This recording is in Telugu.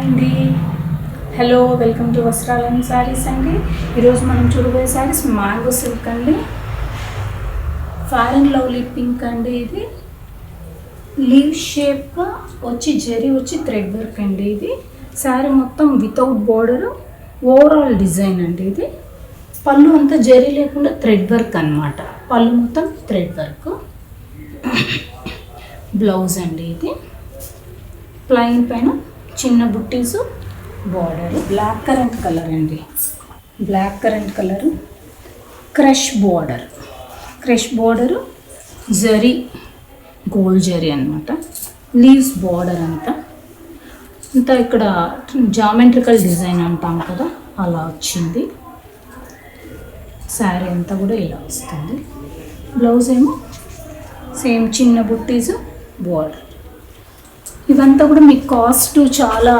అండి, హలో, వెల్కమ్ టు వస్త్రాలను శారీస్ అండి. ఈరోజు మనం చూడబోయే శారీస్ మ్యాంగో సిల్క్ అండి, ఫెయిర్ అండ్ లవ్లీ పింక్ అండి. ఇది లీవ్ షేప్గా వచ్చి జరీ వచ్చి థ్రెడ్ వర్క్ అండి. ఇది శారీ మొత్తం వితౌట్ బోర్డర్ ఓవరాల్ డిజైన్ అండి. ఇది పళ్ళు అంతా జరీ లేకుండా థ్రెడ్ వర్క్ అన్నమాట. పళ్ళు మొత్తం థ్రెడ్ వర్క్. బ్లౌజ్ అండి. ఇది ప్లెయిన్ పైన చిన్న బుట్టీసు బార్డర్. బ్లాక్ కరెంట్ కలర్ అండి. Black currant colour crush border జరీ గోల్డ్ జరీ అనమాట. లీవ్స్ బార్డర్ అంతా ఇక్కడ జామెట్రికల్ డిజైన్ అంటాం కదా, అలా వచ్చింది. శారీ అంతా కూడా ఇలా వస్తుంది. బ్లౌజ్ ఏమో సేమ్ చిన్న బుట్టీస్ బార్డర్. ఇవంతా కూడా మీకు కాస్ట్ చాలా